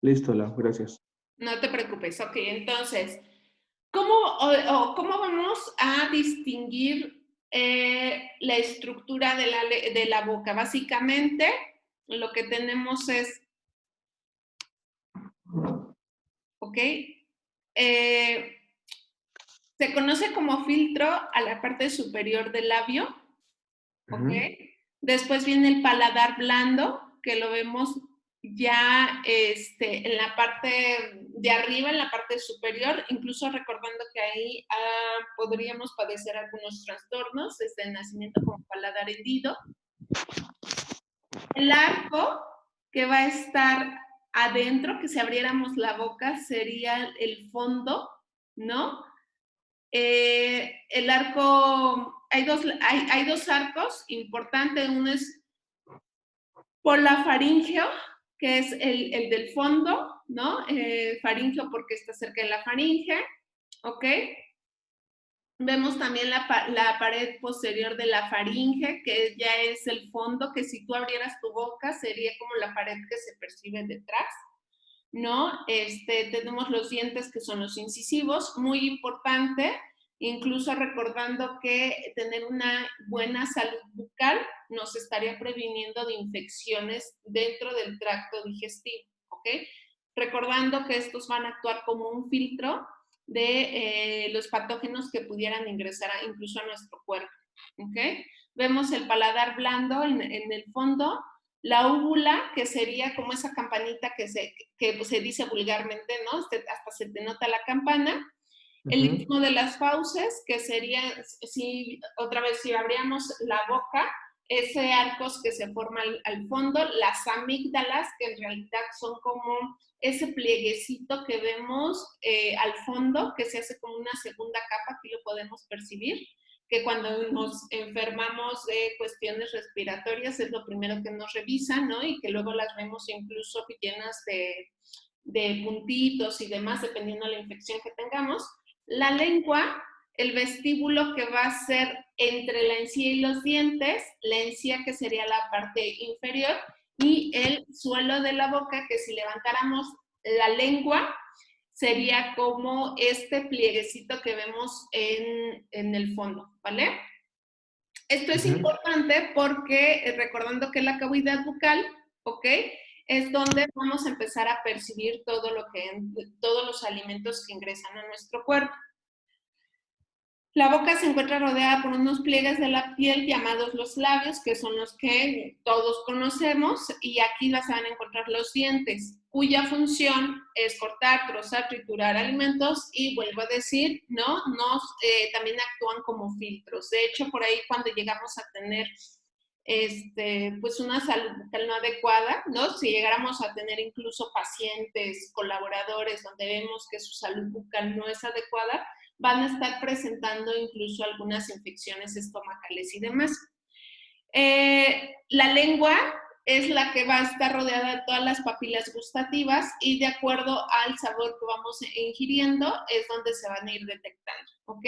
Listo, Lau, gracias. No te preocupes. Ok, entonces, ¿cómo vamos a distinguir la estructura de la boca? Básicamente, lo que tenemos es, ¿ok? Eh, se conoce como filtro a la parte superior del labio, ¿ok? Ujú. Después viene el paladar blando, que lo vemos ya en la parte de arriba, en la parte superior, incluso recordando que ahí podríamos padecer algunos trastornos desde el nacimiento como paladar hendido. El arco que va a estar adentro, que si abriéramos la boca, sería el fondo, ¿no? El arco, hay dos arcos importantes, uno es por la faringeo, que es el del fondo, ¿no? Faringeo porque está cerca de la faringe, ¿ok? Vemos también la pared posterior de la faringe, que ya es el fondo, que si tú abrieras tu boca sería como la pared que se percibe detrás, ¿no? Tenemos los dientes que son los incisivos, muy importante, incluso recordando que tener una buena salud bucal nos estaría previniendo de infecciones dentro del tracto digestivo, ¿ok? Recordando que estos van a actuar como un filtro de los patógenos que pudieran ingresar incluso a nuestro cuerpo, ¿ok? Vemos el paladar blando en el fondo, la úvula, que sería como esa campanita que se dice vulgarmente, ¿no? Hasta se te nota la campana. El Ujú. istmo de las fauces, que sería, si otra vez, si abríamos la boca, ese arcos que se forma al fondo, las amígdalas, que en realidad son como ese plieguecito que vemos al fondo, que se hace como una segunda capa, que lo podemos percibir, que cuando nos enfermamos de cuestiones respiratorias es lo primero que nos revisan, ¿no? Y que luego las vemos incluso llenas de puntitos y demás, dependiendo de la infección que tengamos. La lengua, el vestíbulo que va a ser entre la encía y los dientes, la encía que sería la parte inferior, y el suelo de la boca, que si levantáramos la lengua, sería como este plieguecito que vemos en el fondo, ¿vale? Esto es Ujú. importante porque recordando que la cavidad bucal, ¿ok? Es donde vamos a empezar a percibir todos los alimentos que ingresan a nuestro cuerpo. La boca se encuentra rodeada por unos pliegues de la piel llamados los labios, que son los que todos conocemos, y aquí las van a encontrar los dientes, cuya función es cortar, trozar, triturar alimentos y vuelvo a decir, ¿no? También actúan como filtros. De hecho, por ahí cuando llegamos a tener pues una salud bucal no adecuada, ¿no? Si llegáramos a tener incluso pacientes, colaboradores, donde vemos que su salud bucal no es adecuada, van a estar presentando incluso algunas infecciones estomacales y demás. La lengua es la que va a estar rodeada de todas las papilas gustativas y de acuerdo al sabor que vamos ingiriendo es donde se van a ir detectando, ¿ok?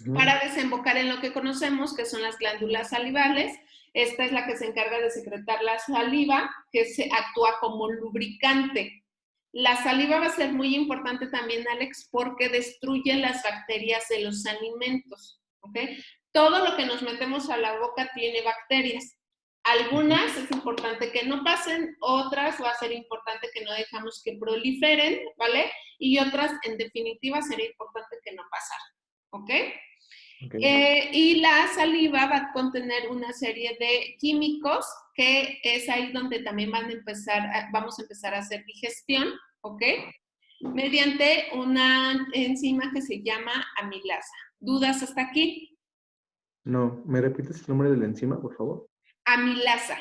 Ujú. Para desembocar en lo que conocemos, que son las glándulas salivales. Esta es la que se encarga de secretar la saliva, que actúa como lubricante. La saliva va a ser muy importante también, Alex, porque destruye las bacterias de los alimentos. ¿Okay? Todo lo que nos metemos a la boca tiene bacterias. Ujú. Algunas es importante que no pasen, otras va a ser importante que no dejamos que proliferen, ¿vale? Y otras, en definitiva, sería importante que no pasaran. ¿Ok? Ok. Y la saliva va a contener una serie de químicos que es ahí donde también vamos a empezar a hacer digestión, ¿ok? Mediante una enzima que se llama amilasa. ¿Dudas hasta aquí? No, ¿me repites el nombre de la enzima, por favor? Amilasa,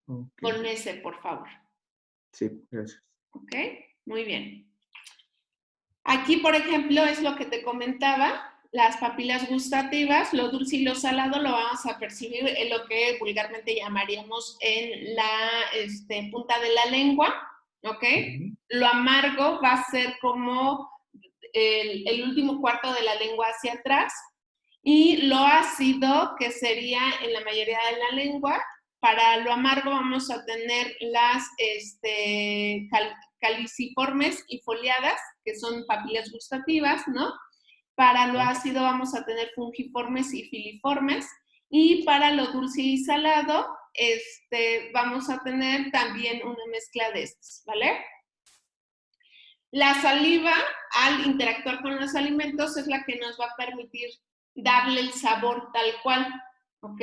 Ok. con S, por favor. Sí, gracias. ¿Ok? Muy bien. Aquí, por ejemplo, es lo que te comentaba, las papilas gustativas, lo dulce y lo salado lo vamos a percibir en lo que vulgarmente llamaríamos en la punta de la lengua, ¿ok? Ujú. Lo amargo va a ser como el último cuarto de la lengua hacia atrás y lo ácido, que sería en la mayoría de la lengua, para lo amargo vamos a tener las caliciformes y foliadas, que son papilas gustativas, ¿no? Para lo ácido vamos a tener fungiformes y filiformes. Y para lo dulce y salado, vamos a tener también una mezcla de estos, ¿vale? La saliva, al interactuar con los alimentos, es la que nos va a permitir darle el sabor tal cual, ¿ok?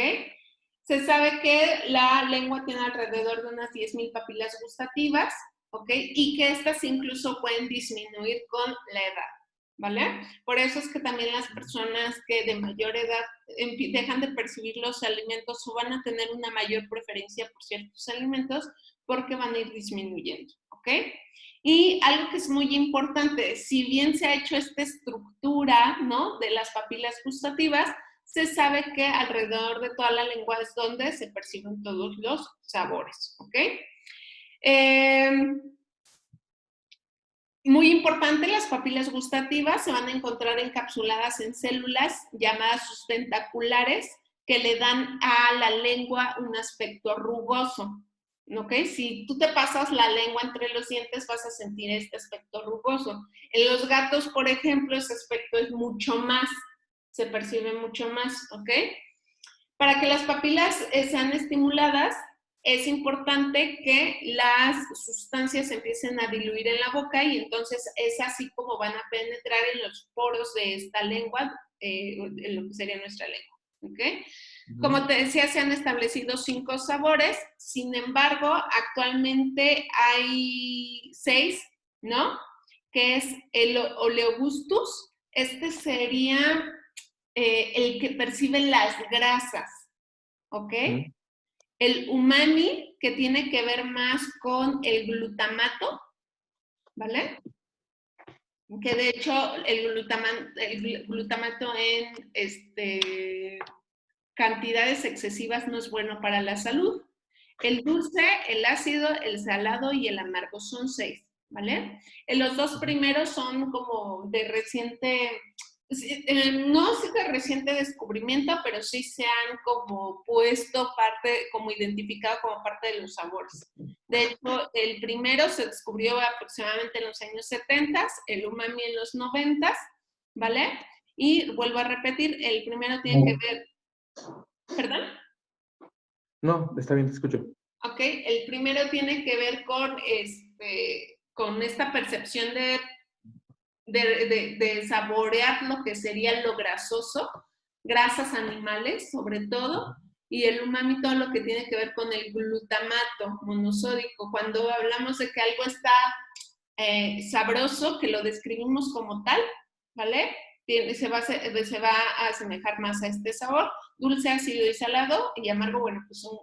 Se sabe que la lengua tiene alrededor de unas 10,000 papilas gustativas, ¿ok? Y que estas incluso pueden disminuir con la edad, ¿vale? Por eso es que también las personas que de mayor edad dejan de percibir los alimentos o van a tener una mayor preferencia por ciertos alimentos porque van a ir disminuyendo, ¿ok? Y algo que es muy importante, si bien se ha hecho esta estructura, ¿no?, de las papilas gustativas, se sabe que alrededor de toda la lengua es donde se perciben todos los sabores, ¿ok? Muy importante, las papilas gustativas se van a encontrar encapsuladas en células llamadas sustentaculares que le dan a la lengua un aspecto rugoso, ¿ok? Si tú te pasas la lengua entre los dientes vas a sentir este aspecto rugoso. En los gatos, por ejemplo, ese aspecto es mucho más, se percibe mucho más, ¿ok? Para que las papilas sean estimuladas, es importante que las sustancias empiecen a diluir en la boca y entonces es así como van a penetrar en los poros de esta lengua, en lo que sería nuestra lengua, ¿ok? Como te decía, se han establecido 5 sabores, sin embargo, actualmente hay 6, ¿no? Que es el oleogustus, este sería el que percibe las grasas, ¿ok? El umami, que tiene que ver más con el glutamato, ¿vale? Que de hecho el glutamato en cantidades excesivas no es bueno para la salud. El dulce, el ácido, el salado y el amargo son 6, ¿vale? Los 2 primeros son como de reciente, no sé de reciente descubrimiento, pero sí se han como puesto parte, como identificado como parte de los sabores. De hecho, el primero se descubrió aproximadamente en los años 70, el umami en los 90, ¿vale? Y vuelvo a repetir, el primero tiene que ver, ¿perdón? No, está bien, te escucho. Ok, el primero tiene que ver con esta percepción de saborear lo que sería lo grasoso, grasas animales sobre todo, y el umami todo lo que tiene que ver con el glutamato monosódico. Cuando hablamos de que algo está sabroso, que lo describimos como tal, ¿vale? Se va a asemejar más a este sabor. Dulce, ácido y salado, y amargo, bueno, pues son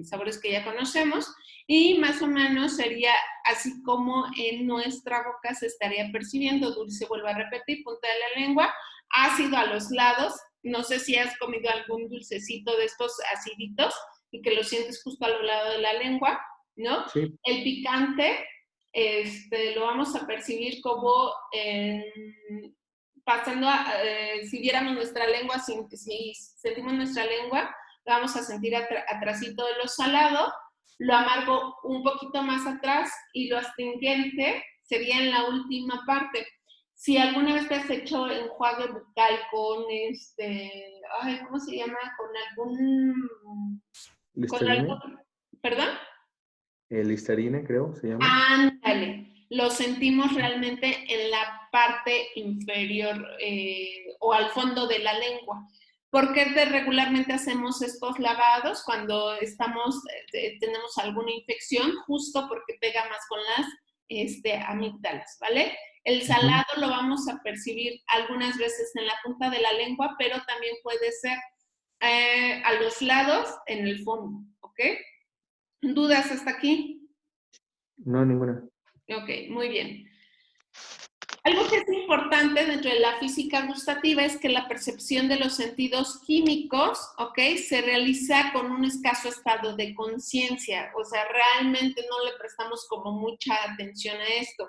sabores que ya conocemos, y más o menos sería así como en nuestra boca se estaría percibiendo. Dulce, vuelvo a repetir, punta de la lengua, ácido a los lados, no sé si has comido algún dulcecito de estos aciditos y que lo sientes justo a lo lado de la lengua, ¿no? Sí. El picante, lo vamos a percibir como pasando si viéramos nuestra lengua, si sentimos nuestra lengua, lo vamos a sentir atrásito de lo salado, lo amargo un poquito más atrás y lo astringente sería en la última parte. Si alguna vez te has hecho enjuague bucal con ¿cómo se llama? ¿Listerine? ¿Perdón? Listerine, creo, se llama. Ándale, lo sentimos realmente en la parte inferior o al fondo de la lengua. ¿Por qué regularmente hacemos estos lavados cuando tenemos alguna infección? Justo porque pega más con las amígdalas, ¿vale? El salado lo vamos a percibir algunas veces en la punta de la lengua, pero también puede ser a los lados en el fondo, ¿ok? ¿Dudas hasta aquí? No, ninguna. Ok, muy bien. Algo que es importante dentro de la física gustativa es que la percepción de los sentidos químicos, ¿ok?, se realiza con un escaso estado de conciencia. O sea, realmente no le prestamos como mucha atención a esto.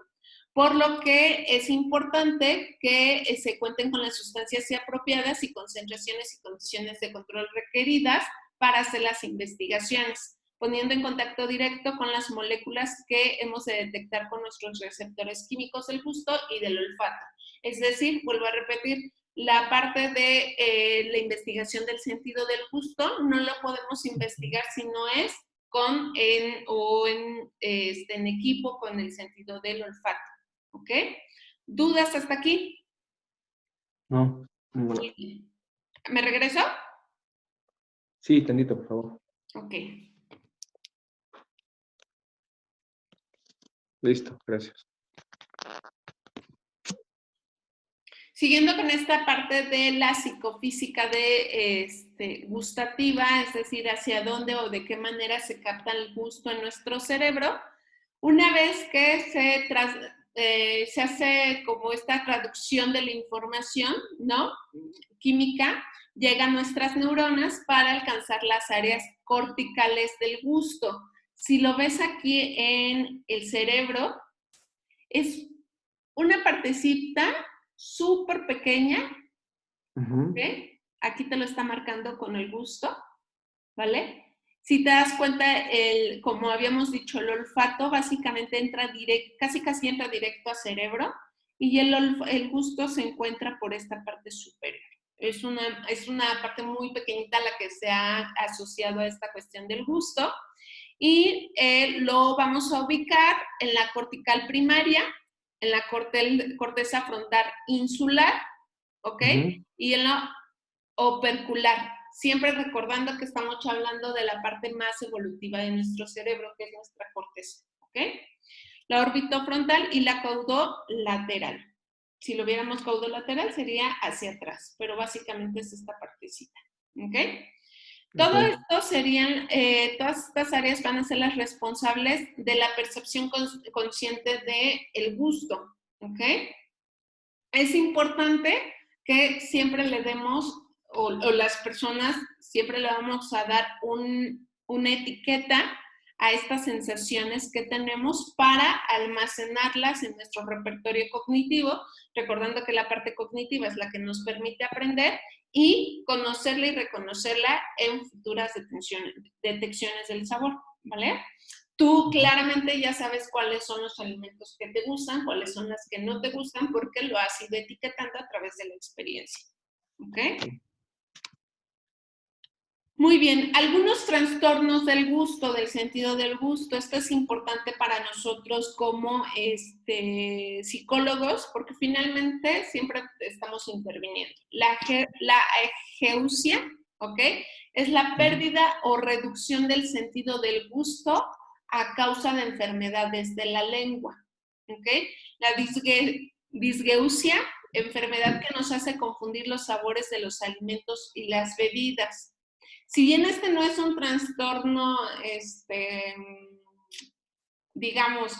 Por lo que es importante que se cuenten con las sustancias apropiadas y concentraciones y condiciones de control requeridas para hacer las investigaciones, poniendo en contacto directo con las moléculas que hemos de detectar con nuestros receptores químicos del gusto y del olfato. Es decir, vuelvo a repetir, la parte de la investigación del sentido del gusto no lo podemos investigar si no es en equipo con el sentido del olfato. ¿Ok? ¿Dudas hasta aquí? No, ninguna. Muy bien. ¿Me regreso? Sí, tantito, por favor. Ok. Listo, gracias. Siguiendo con esta parte de la psicofísica gustativa, es decir, hacia dónde o de qué manera se capta el gusto en nuestro cerebro, una vez que se hace como esta traducción de la información, ¿no? Química, llega a nuestras neuronas para alcanzar las áreas corticales del gusto. Si lo ves aquí en el cerebro, es una partecita súper pequeña, ¿okay? Aquí te lo está marcando con el gusto, ¿vale? Si te das cuenta, como habíamos dicho, el olfato básicamente entra casi entra directo al cerebro y el gusto se encuentra por esta parte superior. Es una parte muy pequeñita la que se ha asociado a esta cuestión del gusto y lo vamos a ubicar en la cortical primaria, en la corteza frontal insular, ¿ok? Y en la opercular, siempre recordando que estamos hablando de la parte más evolutiva de nuestro cerebro, que es nuestra corteza, ¿ok? La orbitofrontal y la caudolateral. Si lo viéramos caudolateral sería hacia atrás, pero básicamente es esta partecita, ¿ok? Todo esto serían, todas estas áreas van a ser las responsables de la percepción consciente del gusto, ¿ok? Es importante que siempre le demos, o las personas siempre le vamos a dar una etiqueta a estas sensaciones que tenemos para almacenarlas en nuestro repertorio cognitivo, recordando que la parte cognitiva es la que nos permite aprender y conocerla y reconocerla en futuras detecciones del sabor, ¿vale? Tú claramente ya sabes cuáles son los alimentos que te gustan, cuáles son las que no te gustan, porque lo has ido etiquetando a través de la experiencia. ¿Ok? Muy bien. Algunos trastornos del gusto, del sentido del gusto. Esto es importante para nosotros como psicólogos, porque finalmente siempre estamos interviniendo. La ageusia, ¿ok? Es la pérdida o reducción del sentido del gusto a causa de enfermedades de la lengua, ¿ok? La disgeusia, enfermedad que nos hace confundir los sabores de los alimentos y las bebidas. Si bien este no es un trastorno, digamos,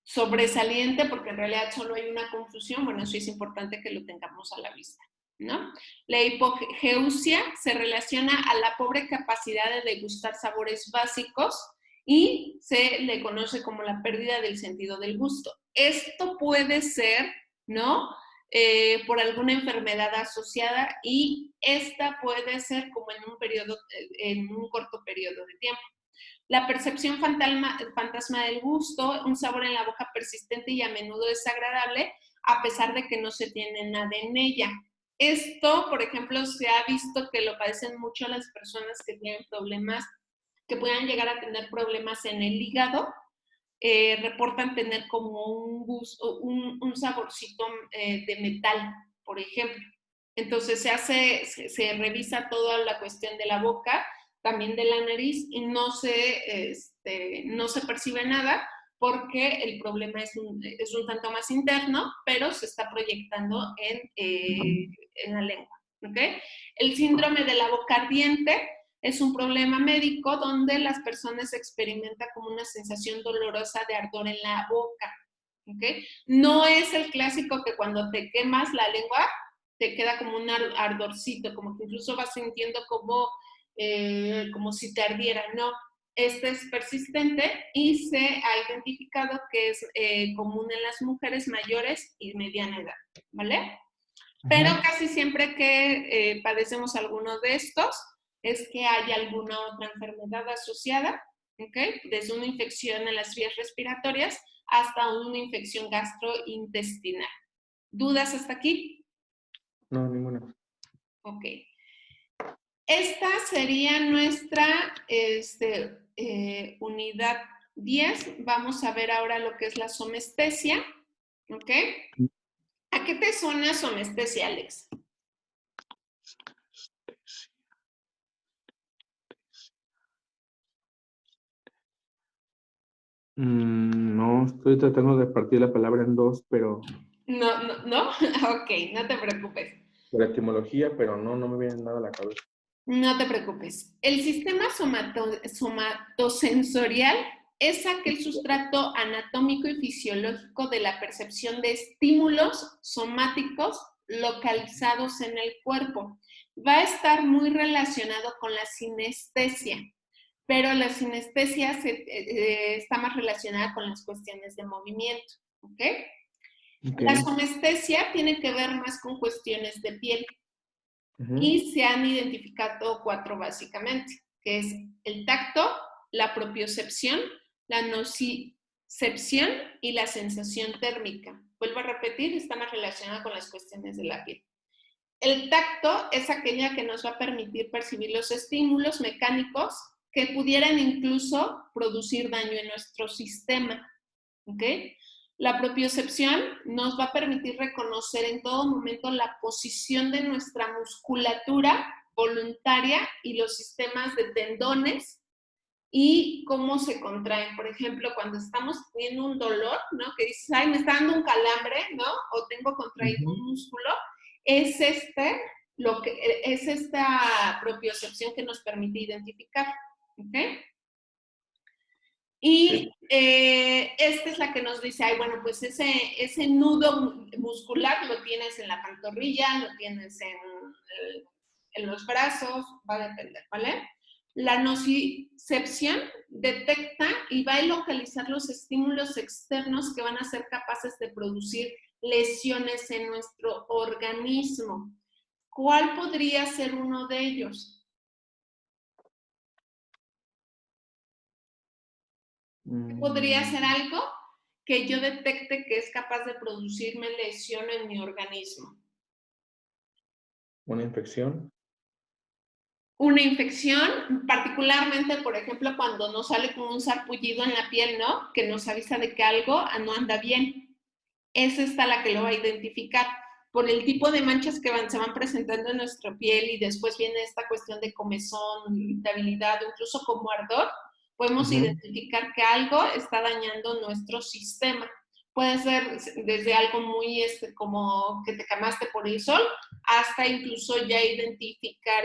sobresaliente, porque en realidad solo hay una confusión, bueno, sí es importante que lo tengamos a la vista, ¿no? La hipogeusia se relaciona a la pobre capacidad de degustar sabores básicos y se le conoce como la pérdida del sentido del gusto. Esto puede ser, ¿no? Por alguna enfermedad asociada y esta puede ser como en un corto periodo de tiempo. La percepción fantasma del gusto, un sabor en la boca persistente y a menudo desagradable, a pesar de que no se tiene nada en ella. Esto, por ejemplo, se ha visto que lo padecen mucho las personas que tienen problemas, que puedan llegar a tener problemas en el hígado, reportan tener como un saborcito de metal, por ejemplo. Entonces se revisa toda la cuestión de la boca, también de la nariz, y no se percibe nada porque el problema es un tanto más interno, pero se está proyectando en la lengua. ¿Okay? El síndrome de la boca ardiente es un problema médico donde las personas experimentan como una sensación dolorosa de ardor en la boca. ¿Okay? No es el clásico que cuando te quemas la lengua te queda como un ardorcito, como que incluso vas sintiendo como si te ardiera. No, este es persistente y se ha identificado que es común en las mujeres mayores y mediana edad, ¿vale? Pero casi siempre que padecemos alguno de estos, es que haya alguna otra enfermedad asociada, ¿ok? Desde una infección en las vías respiratorias hasta una infección gastrointestinal. ¿Dudas hasta aquí? No, ninguna. Ok. Esta sería nuestra unidad 10. Vamos a ver ahora lo que es la somestesia. ¿Ok? ¿A qué te suena somestesia, Alex? No, estoy tratando de partir la palabra en dos, pero No, no, ¿no? Ok, no te preocupes. por etimología, pero no me viene nada a la cabeza. No te preocupes. El sistema somatosensorial es aquel sustrato anatómico y fisiológico de la percepción de estímulos somáticos localizados en el cuerpo. Va a estar muy relacionado con la sinestesia, pero la sinestesia está más relacionada con las cuestiones de movimiento. ¿Ok? La somestesia tiene que ver más con cuestiones de piel. Y se han identificado 4 básicamente, que es el tacto, la propiocepción, la nocicepción y la sensación térmica. Vuelvo a repetir, está más relacionada con las cuestiones de la piel. El tacto es aquella que nos va a permitir percibir los estímulos mecánicos que pudieran incluso producir daño en nuestro sistema. ¿Ok? La propiocepción nos va a permitir reconocer en todo momento la posición de nuestra musculatura voluntaria y los sistemas de tendones y cómo se contraen. Por ejemplo, cuando estamos teniendo un dolor, ¿no? Que dices, ay, me está dando un calambre, ¿no? O tengo contraído un músculo, es esta propiocepción que nos permite identificar. ¿Ok? Y esta es la que nos dice, ay, bueno, pues ese nudo muscular lo tienes en la pantorrilla, lo tienes en los brazos, va a depender, ¿vale? La nocicepción detecta y va a localizar los estímulos externos que van a ser capaces de producir lesiones en nuestro organismo. ¿Cuál podría ser uno de ellos? ¿Podría ser algo que yo detecte que es capaz de producirme lesión en mi organismo? ¿Una infección? Una infección, particularmente, por ejemplo, cuando nos sale como un sarpullido en la piel, ¿no? Que nos avisa de que algo no anda bien. Es esta la que lo va a identificar. Por el tipo de manchas que se van presentando en nuestra piel y después viene esta cuestión de comezón, irritabilidad, incluso como ardor, podemos identificar que algo está dañando nuestro sistema. Puede ser desde algo muy como que te quemaste por el sol hasta incluso ya identificar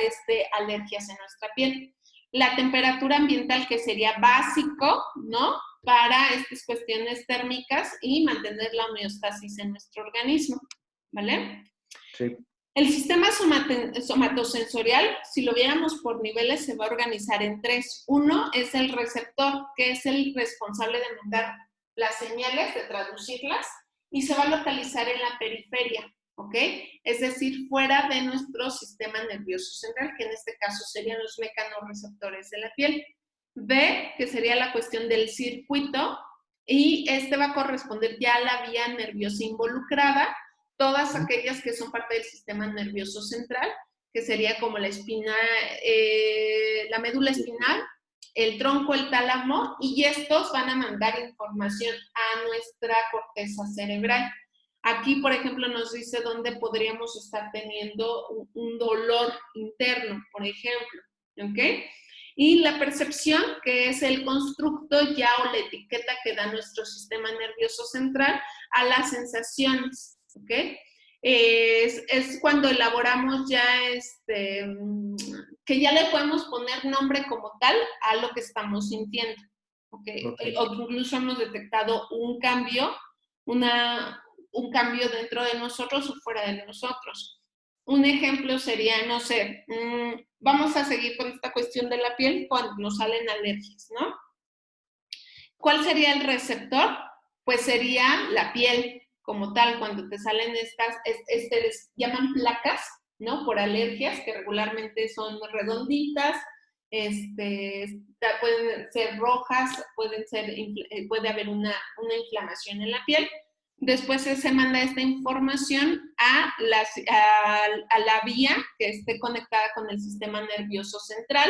alergias en nuestra piel. La temperatura ambiental, que sería básico, ¿no? Para estas cuestiones térmicas y mantener la homeostasis en nuestro organismo, ¿vale? Sí. El sistema somatosensorial, si lo viéramos por niveles, se va a organizar en 3. Uno es el receptor, que es el responsable de mandar las señales, de traducirlas, y se va a localizar en la periferia, ¿ok? Es decir, fuera de nuestro sistema nervioso central, que en este caso serían los mecanorreceptores de la piel. B, que sería la cuestión del circuito, y va a corresponder ya a la vía nerviosa involucrada, todas aquellas que son parte del sistema nervioso central, que sería como la espina, la médula espinal, el tronco, el tálamo, y estos van a mandar información a nuestra corteza cerebral. Aquí, por ejemplo, nos dice dónde podríamos estar teniendo un dolor interno, por ejemplo, ¿ok? Y la percepción, que es el constructo ya o la etiqueta que da nuestro sistema nervioso central a las sensaciones, ¿ok? Es cuando elaboramos ya que ya le podemos poner nombre como tal a lo que estamos sintiendo, ¿okay? O que incluso hemos detectado un cambio, un cambio dentro de nosotros o fuera de nosotros. Un ejemplo sería, no sé, vamos a seguir con esta cuestión de la piel cuando nos salen alergias, ¿no? ¿Cuál sería el receptor? Pues sería la piel como tal, cuando te salen estas, les llaman placas, ¿no? Por alergias, que regularmente son redonditas, pueden ser rojas, puede haber una inflamación en la piel. Después se manda esta información a la vía que esté conectada con el sistema nervioso central,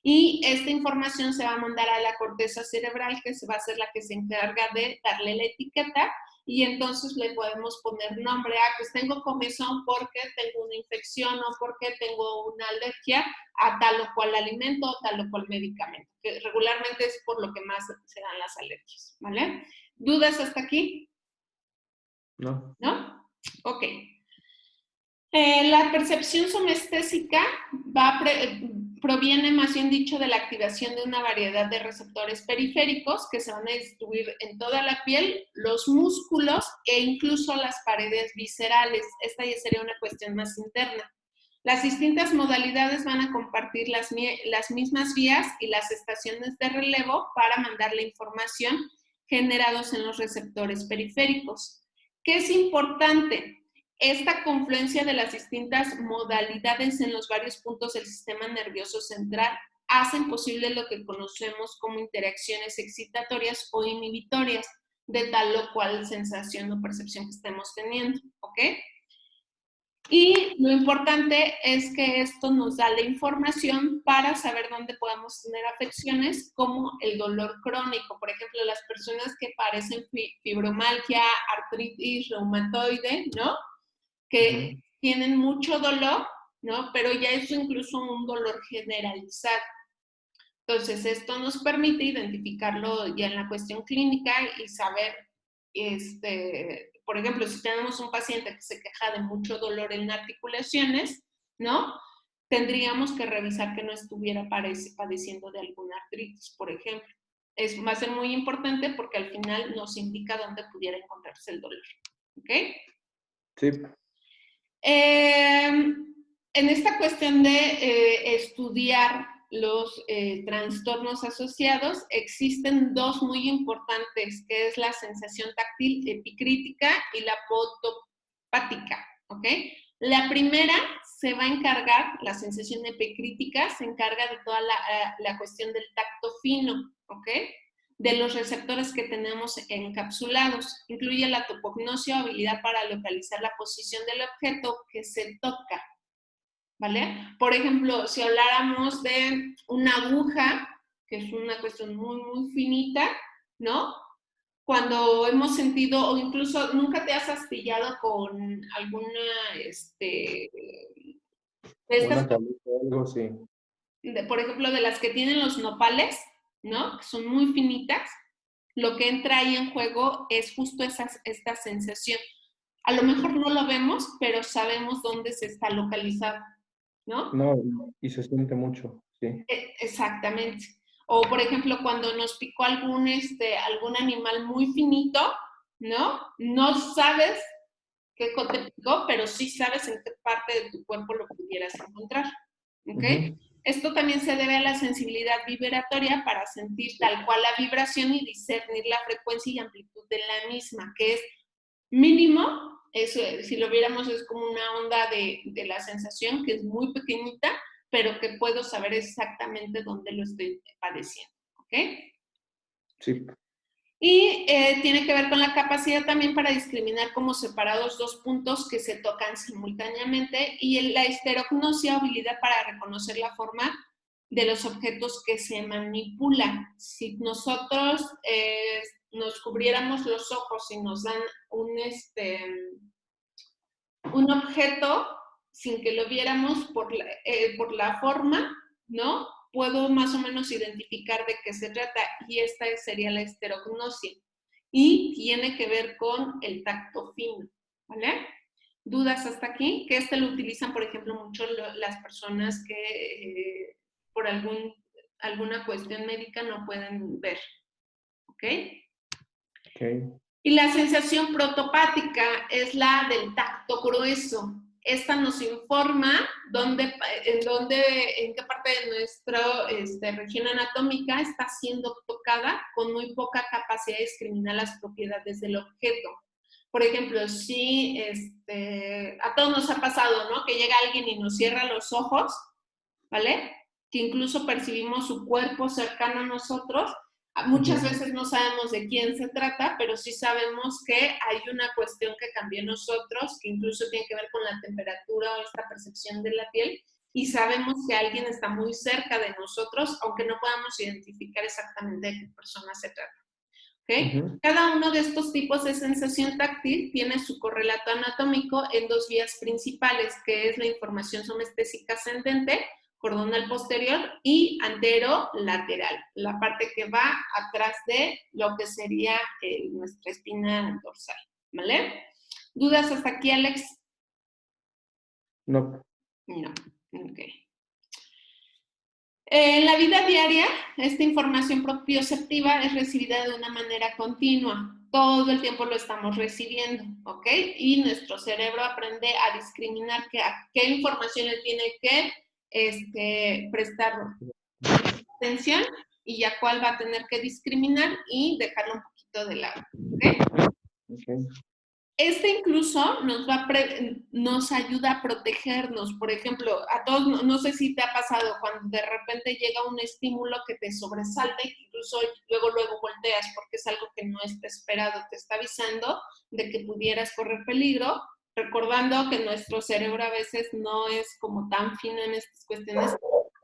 y esta información se va a mandar a la corteza cerebral, que va a ser la que se encarga de darle la etiqueta, y entonces le podemos poner nombre a, pues tengo comezón porque tengo una infección o porque tengo una alergia a tal o cual alimento o tal o cual medicamento, que regularmente es por lo que más se dan las alergias, ¿vale? ¿Dudas hasta aquí? No. ¿No? Ok. La percepción somestésica proviene, más bien dicho, de la activación de una variedad de receptores periféricos que se van a distribuir en toda la piel, los músculos e incluso las paredes viscerales. Esta ya sería una cuestión más interna. Las distintas modalidades van a compartir las mismas vías y las estaciones de relevo para mandar la información generados en los receptores periféricos. ¿Qué es importante? Esta confluencia de las distintas modalidades en los varios puntos del sistema nervioso central hacen posible lo que conocemos como interacciones excitatorias o inhibitorias de tal o cual sensación o percepción que estemos teniendo, ¿ok? Y lo importante es que esto nos da la información para saber dónde podemos tener afecciones como el dolor crónico. Por ejemplo, las personas que padecen fibromialgia, artritis reumatoide, ¿no? Que tienen mucho dolor, ¿no? Pero ya es incluso un dolor generalizado. Entonces, esto nos permite identificarlo ya en la cuestión clínica y saber, por ejemplo, si tenemos un paciente que se queja de mucho dolor en articulaciones, ¿no? Tendríamos que revisar que no estuviera padeciendo de alguna artritis, por ejemplo. Va a ser muy importante porque al final nos indica dónde pudiera encontrarse el dolor. ¿Ok? Sí. En esta cuestión de estudiar los trastornos asociados, existen dos muy importantes, que es la sensación táctil epicrítica y la fotopática, ¿ok? La primera se va a encargar, la sensación epicrítica se encarga de toda la cuestión del tacto fino, ¿ok? De los receptores que tenemos encapsulados. Incluye la topognosia, habilidad para localizar la posición del objeto que se toca, ¿vale? Por ejemplo, si habláramos de una aguja, que es una cuestión muy, muy finita, ¿no? Cuando hemos sentido, o incluso nunca te has astillado con alguna, de estas, algo, sí. por ejemplo, de las que tienen los nopales, ¿no? Que son muy finitas. Lo que entra ahí en juego es justo esta sensación. A lo mejor no lo vemos, pero sabemos dónde se está localizado, ¿no? No, y se siente mucho, sí. Exactamente. O, por ejemplo, cuando nos picó algún animal muy finito, ¿no? No sabes qué te picó, pero sí sabes en qué parte de tu cuerpo lo pudieras encontrar, ¿ok? Esto también se debe a la sensibilidad vibratoria para sentir tal cual la vibración y discernir la frecuencia y amplitud de la misma, que es mínimo, si lo viéramos es como una onda de la sensación, que es muy pequeñita, pero que puedo saber exactamente dónde lo estoy padeciendo, ¿ok? Sí. Y tiene que ver con la capacidad también para discriminar como separados dos puntos que se tocan simultáneamente, y la esterognosia, habilidad para reconocer la forma de los objetos que se manipulan. Si nosotros nos cubriéramos los ojos y nos dan un objeto sin que lo viéramos por la forma, ¿no? Puedo más o menos identificar de qué se trata, y esta sería la esterognosia. Y tiene que ver con el tacto fino, ¿vale? ¿Dudas hasta aquí? Que lo utilizan, por ejemplo, mucho las personas que por alguna cuestión médica no pueden ver, ¿ok? Ok. Y la sensación protopática es la del tacto grueso. Esta nos informa en qué parte de nuestra región anatómica está siendo tocada, con muy poca capacidad de discriminar las propiedades del objeto. Por ejemplo, si a todos nos ha pasado, ¿no? Que llega alguien y nos cierra los ojos, ¿vale? Que incluso percibimos su cuerpo cercano a nosotros. Muchas veces no sabemos de quién se trata, pero sí sabemos que hay una cuestión que cambió en nosotros, que incluso tiene que ver con la temperatura o esta percepción de la piel, y sabemos que alguien está muy cerca de nosotros, aunque no podamos identificar exactamente de qué persona se trata. ¿Okay? Cada uno de estos tipos de sensación táctil tiene su correlato anatómico en dos vías principales, que es la información somestésica ascendente, cordonal posterior, y antero-lateral, la parte que va atrás de lo que sería nuestra espina dorsal. ¿Vale? ¿Dudas hasta aquí, Alex? No. No. Ok. En la vida diaria, esta información propioceptiva es recibida de una manera continua. Todo el tiempo lo estamos recibiendo, ¿ok? Y nuestro cerebro aprende a discriminar qué información le tiene que prestar atención y a cuál va a tener que discriminar y dejarlo un poquito de lado, ¿ok? Okay. Incluso nos ayuda a protegernos. Por ejemplo, a todos, no sé si te ha pasado cuando de repente llega un estímulo que te sobresalta y que incluso luego volteas porque es algo que no está esperado, te está avisando de que pudieras correr peligro, recordando que nuestro cerebro a veces no es como tan fino en estas cuestiones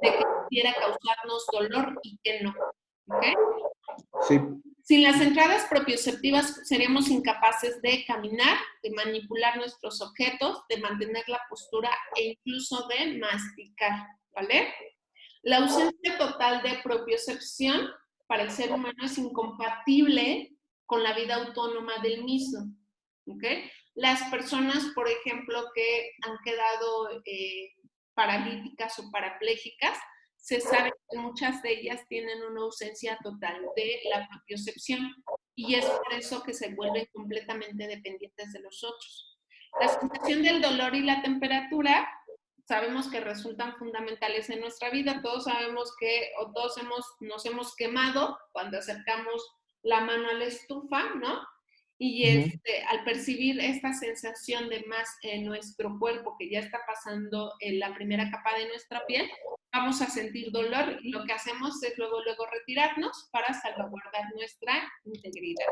de que pudiera causarnos dolor y que no. ¿Ok? Sí. Sin las entradas propioceptivas seríamos incapaces de caminar, de manipular nuestros objetos, de mantener la postura e incluso de masticar, ¿vale? La ausencia total de propiocepción para el ser humano es incompatible con la vida autónoma del mismo, ¿ok? Las personas, por ejemplo, que han quedado paralíticas o parapléjicas, se sabe que muchas de ellas tienen una ausencia total de la propiocepción y es por eso que se vuelven completamente dependientes de los otros. La sensación del dolor y la temperatura sabemos que resultan fundamentales en nuestra vida. Todos sabemos que, o todos nos hemos quemado cuando acercamos la mano a la estufa, ¿no? Y al percibir esta sensación de más en nuestro cuerpo que ya está pasando en la primera capa de nuestra piel, vamos a sentir dolor y lo que hacemos es luego retirarnos para salvaguardar nuestra integridad.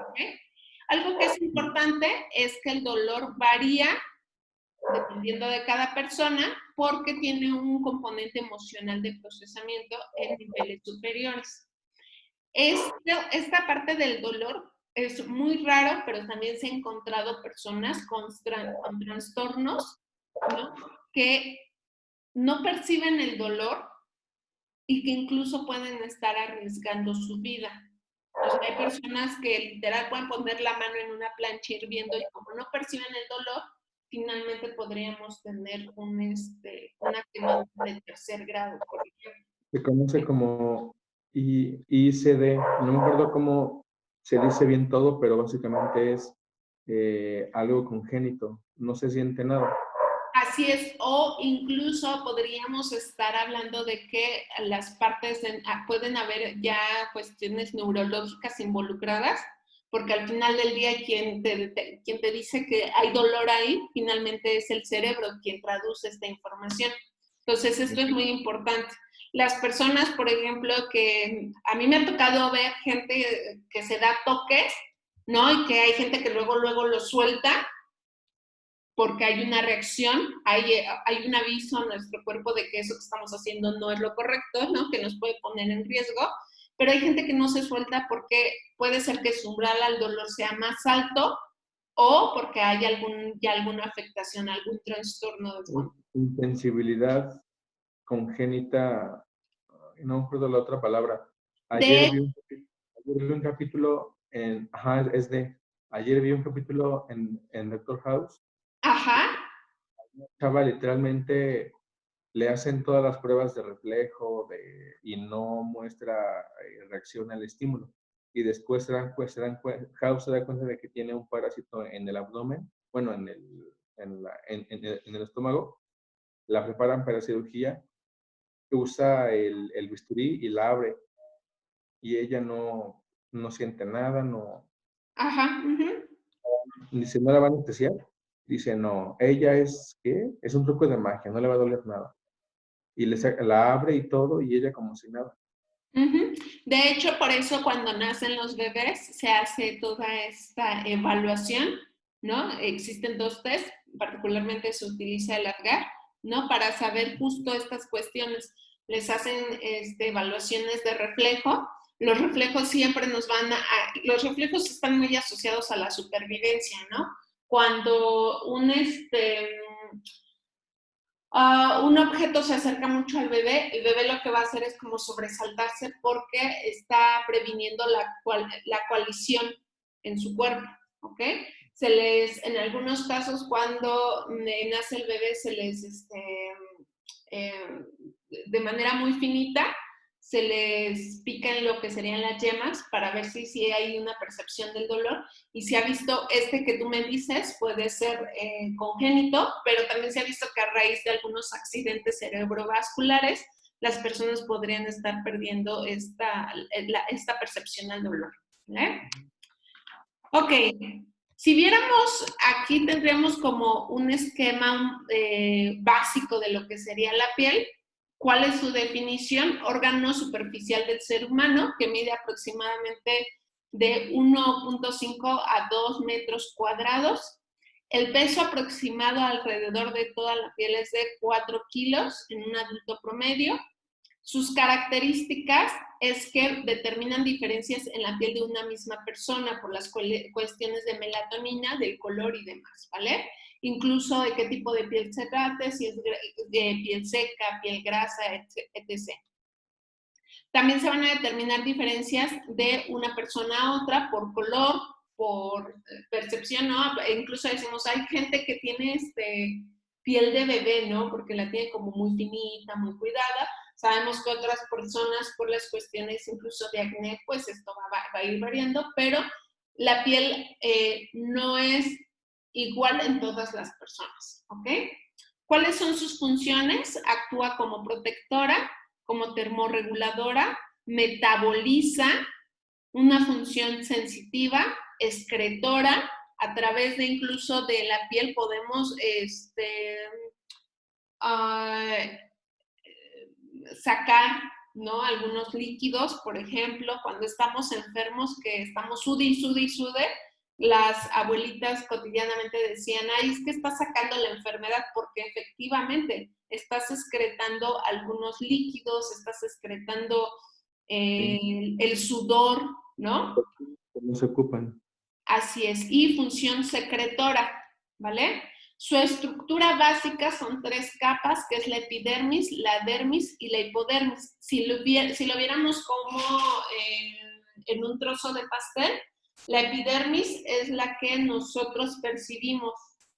¿Okay? Algo que es importante es que el dolor varía dependiendo de cada persona, porque tiene un componente emocional de procesamiento en niveles superiores. Esta parte del dolor es muy raro, pero también se han encontrado personas con trastornos, ¿no? Que no perciben el dolor y que incluso pueden estar arriesgando su vida. O sea, hay personas que literal pueden poner la mano en una plancha hirviendo y como no perciben el dolor, finalmente podríamos tener una quemadura de tercer grado, por ejemplo. Se conoce como ICD. No me acuerdo cómo se dice bien todo, pero básicamente es algo congénito. No se siente nada. Así es, o incluso podríamos estar hablando de que las partes pueden haber ya cuestiones neurológicas involucradas, porque al final del día quien te dice que hay dolor ahí, finalmente es el cerebro quien traduce esta información. Entonces, esto es muy importante. Las personas, por ejemplo, que a mí me ha tocado ver gente que se da toques, ¿no? Y que hay gente que luego lo suelta porque hay una reacción, hay un aviso a nuestro cuerpo de que eso que estamos haciendo no es lo correcto, ¿no? Que nos puede poner en riesgo, pero hay gente que no se suelta porque puede ser que su umbral al dolor sea más alto o porque hay alguna afectación, algún trastorno de fondo. Insensibilidad congénita, no me acuerdo la otra palabra. Ayer vi un capítulo ayer vi un capítulo en Doctor House. Ajá. Chava literalmente le hacen todas las pruebas de reflejo y no muestra reacción al estímulo. Y después House se da cuenta de que tiene un parásito en el abdomen, bueno, en el estómago. La preparan para cirugía, usa el bisturí y la abre. Y ella no siente nada, no. Ajá. Dice, ¿no la va a anestesiar? Dice, no, ella es, ¿qué? Es un truco de magia, no le va a doler nada. Y la abre y todo, y ella como si nada. Ujú. De hecho, por eso cuando nacen los bebés se hace toda esta evaluación, ¿no? Existen 2 test, particularmente se utiliza el ADGAR, ¿no? Para saber justo estas cuestiones. Les hacen evaluaciones de reflejo. Los reflejos siempre los reflejos están muy asociados a la supervivencia, ¿no? Cuando un objeto se acerca mucho al bebé, el bebé lo que va a hacer es como sobresaltarse porque está previniendo la coalición en su cuerpo, ¿ok? En algunos casos, cuando nace el bebé, de manera muy finita, se les pica en lo que serían las yemas para ver si hay una percepción del dolor. Y se ha visto, que tú me dices, puede ser congénito, pero también se ha visto que a raíz de algunos accidentes cerebrovasculares, las personas podrían estar perdiendo esta percepción al dolor. ¿Vale? Ok, si viéramos aquí tendríamos como un esquema básico de lo que sería la piel. ¿Cuál es su definición? Órgano superficial del ser humano que mide aproximadamente de 1.5 a 2 metros cuadrados. El peso aproximado alrededor de toda la piel es de 4 kilos en un adulto promedio. Sus características es que determinan diferencias en la piel de una misma persona por las cuestiones de melatonina, del color y demás, ¿vale? Incluso de qué tipo de piel se trate, si es de piel seca, piel grasa, etc. También se van a determinar diferencias de una persona a otra por color, por percepción, ¿no? E incluso decimos, hay gente que tiene piel de bebé, ¿no? Porque la tiene como muy finita, muy cuidada. Sabemos que otras personas, por las cuestiones incluso de acné, pues esto va a ir variando, pero la piel no es igual en todas las personas, ¿ok? ¿Cuáles son sus funciones? Actúa como protectora, como termorreguladora, metaboliza, una función sensitiva, excretora, a través de incluso de la piel podemos sacar, ¿no? Algunos líquidos, por ejemplo, cuando estamos enfermos, que estamos sude y sude y sude, las abuelitas cotidianamente decían, ay, es que estás sacando la enfermedad porque efectivamente estás excretando algunos líquidos, estás excretando el sudor, ¿no? No se ocupan. Así es, y función secretora, ¿vale? Su estructura básica son 3 capas, que es la epidermis, la dermis y la hipodermis. Si lo viéramos como en un trozo de pastel, la epidermis es la que nosotros percibimos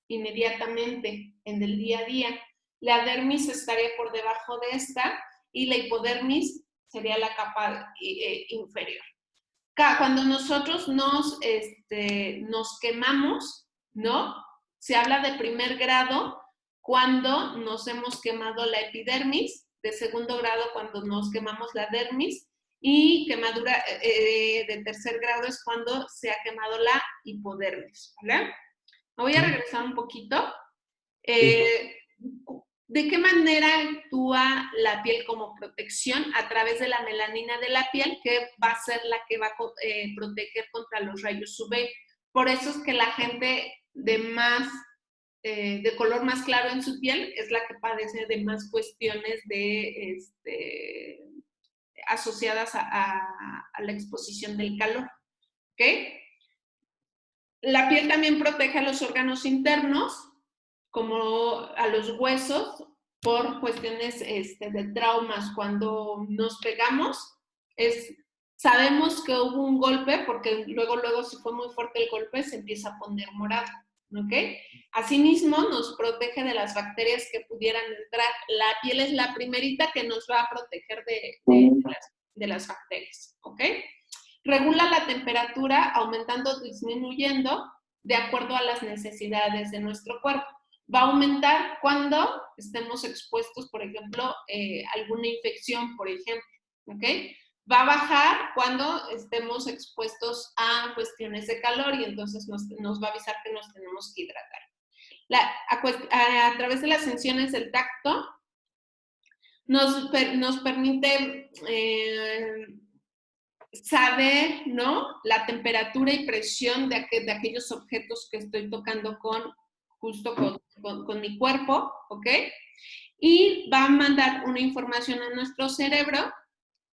inmediatamente en el día a día. La dermis estaría por debajo de esta y la hipodermis sería la capa inferior. Cuando nosotros nos quemamos, ¿no? Se habla de primer grado cuando nos hemos quemado la epidermis, de segundo grado cuando nos quemamos la dermis, y quemadura de tercer grado es cuando se ha quemado la hipodermis, ¿vale? Me voy a regresar un poquito. ¿De qué manera actúa la piel como protección? A través de la melanina de la piel, que va a ser la que va a proteger contra los rayos UV. Por eso es que la gente de color más claro en su piel es la que padece de más cuestiones asociadas a la exposición del calor. ¿Ok? La piel también protege a los órganos internos, como a los huesos, por cuestiones de traumas. Cuando nos pegamos, sabemos que hubo un golpe, porque luego si fue muy fuerte el golpe, se empieza a poner morado, ¿ok? Asimismo, nos protege de las bacterias que pudieran entrar. La piel es la primerita que nos va a proteger de las bacterias, ¿ok? Regula la temperatura aumentando o disminuyendo de acuerdo a las necesidades de nuestro cuerpo. Va a aumentar cuando estemos expuestos, por ejemplo, a alguna infección, por ejemplo, ¿ok? va a bajar cuando estemos expuestos a cuestiones de calor y entonces nos va a avisar que nos tenemos que hidratar. A través de las sensaciones del tacto nos permite saber, ¿no?, la temperatura y presión de aquellos objetos que estoy tocando justo con mi cuerpo, ¿ok? Y va a mandar una información a nuestro cerebro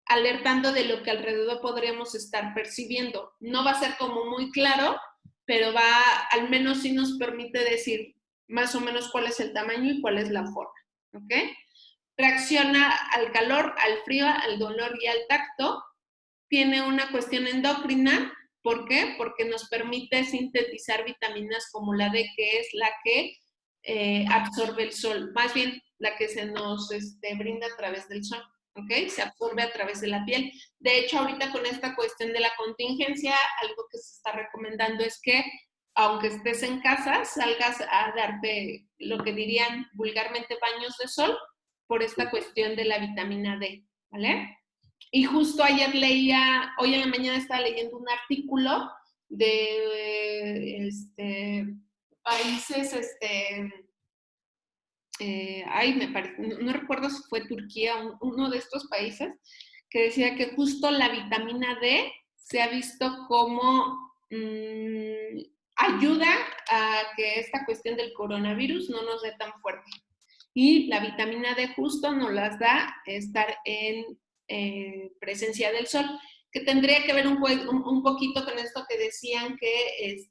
alertando de lo que alrededor podríamos estar percibiendo. No va a ser como muy claro, pero al menos sí nos permite decir más o menos cuál es el tamaño y cuál es la forma, ¿ok? Reacciona al calor, al frío, al dolor y al tacto. Tiene una cuestión endocrina. ¿Por qué? Porque nos permite sintetizar vitaminas como la D, que es la que absorbe el sol, más bien la que se nos brinda a través del sol, ¿ok? Se absorbe a través de la piel. De hecho, ahorita con esta cuestión de la contingencia, algo que se está recomendando es que, aunque estés en casa, salgas a darte lo que dirían vulgarmente baños de sol por esta cuestión de la vitamina D, ¿vale? Y justo ayer hoy en la mañana estaba leyendo un artículo de países, no recuerdo si fue Turquía, uno de estos países, que decía que justo la vitamina D se ha visto como ayuda a que esta cuestión del coronavirus no nos dé tan fuerte. Y la vitamina D justo nos las da estar en presencia del sol, que tendría que ver un poquito con esto que decían que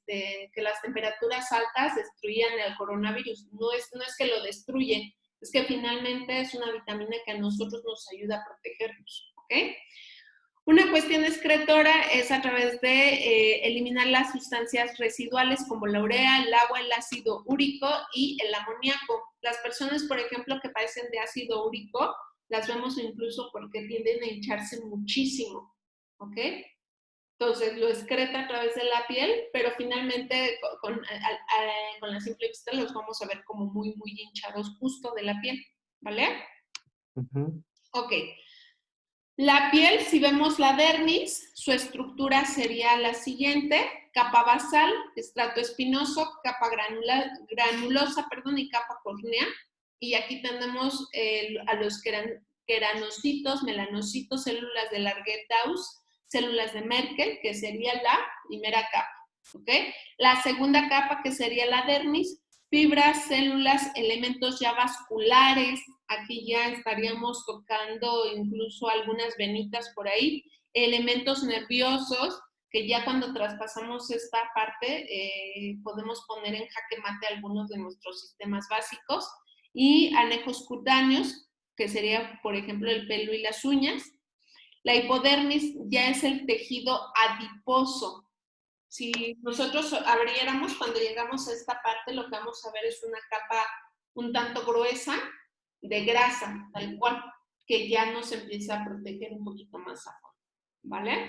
las temperaturas altas destruían el coronavirus. No es que lo destruyen, es que finalmente es una vitamina que a nosotros nos ayuda a protegernos, ¿ok? Una cuestión excretora es a través de eliminar las sustancias residuales como la urea, el agua, el ácido úrico y el amoníaco. Las personas, por ejemplo, que padecen de ácido úrico, las vemos incluso porque tienden a hincharse muchísimo, ¿ok? Entonces lo excreta a través de la piel, pero finalmente con la simple vista los vamos a ver como muy, muy hinchados justo de la piel, ¿vale? Ok. La piel, si vemos la dermis, su estructura sería la siguiente: capa basal, estrato espinoso, capa granulosa, y capa córnea. Y aquí tenemos a los queranocitos, melanocitos, células de Langerhans, células de Merkel, que sería la primera capa, ¿ok? La segunda capa, que sería la dermis, fibras, células, elementos ya vasculares. Aquí ya estaríamos tocando incluso algunas venitas por ahí, elementos nerviosos, que ya cuando traspasamos esta parte podemos poner en jaque mate algunos de nuestros sistemas básicos, y anejos cutáneos, que sería, por ejemplo, el pelo y las uñas. La hipodermis ya es el tejido adiposo. Si nosotros abriéramos, cuando llegamos a esta parte, lo que vamos a ver es una capa un tanto gruesa de grasa, tal cual, que ya nos empieza a proteger un poquito más a fondo, ¿vale?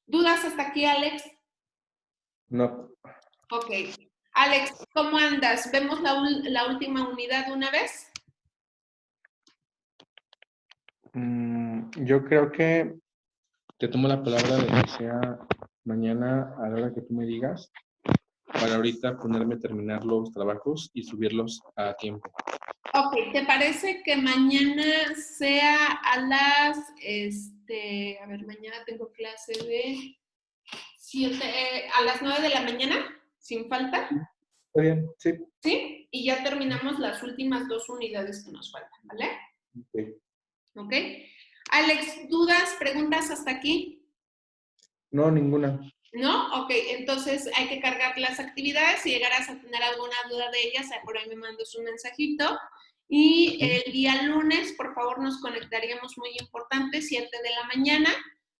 ¿Dudas hasta aquí, Alex? No. Ok. Alex, ¿cómo andas? ¿Vemos la última unidad una vez? Yo creo que te tomo la palabra de que sea mañana a la hora que tú me digas, para ahorita ponerme a terminar los trabajos y subirlos a tiempo. Ok, ¿te parece que mañana sea a las, a ver, mañana tengo clase de 7, a las 9 de la mañana, sin falta? Está bien, sí. ¿Sí? Y ya terminamos las últimas 2 unidades que nos faltan, ¿vale? Okay. Ok. Alex, ¿dudas, preguntas hasta aquí? No, ninguna. ¿No? Ok, entonces hay que cargar las actividades. Si llegaras a tener alguna duda de ellas, por ahí me mandas un mensajito. Y el día lunes, por favor, nos conectaríamos, muy importante, 7 de la mañana.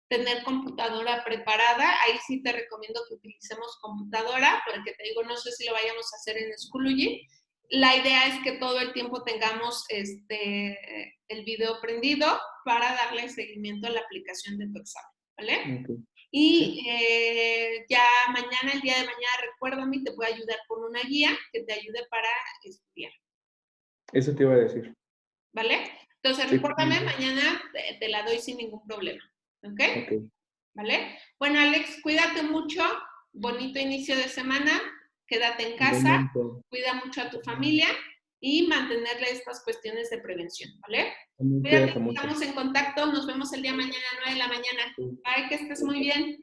Tener computadora preparada. Ahí sí te recomiendo que utilicemos computadora, porque te digo, no sé si lo vayamos a hacer en Schoology. La idea es que todo el tiempo tengamos el video prendido para darle seguimiento a la aplicación de tu examen, ¿vale? Okay. Y ya mañana, el día de mañana, recuérdame, te voy a ayudar con una guía que te ayude para estudiar. Eso te iba a decir. ¿Vale? Entonces, Sí. recuérdame, mañana te la doy sin ningún problema. ¿Ok? Ok. ¿Vale? Bueno, Alex, cuídate mucho. Bonito inicio de semana. Quédate en casa. Igualmente. Cuida mucho a tu familia y mantenerle estas cuestiones de prevención, ¿vale? También Cuídate, cuídate mucho. estamos en contacto. Nos vemos el día de mañana a 9 de la mañana. Sí. Bye, que estés muy bien.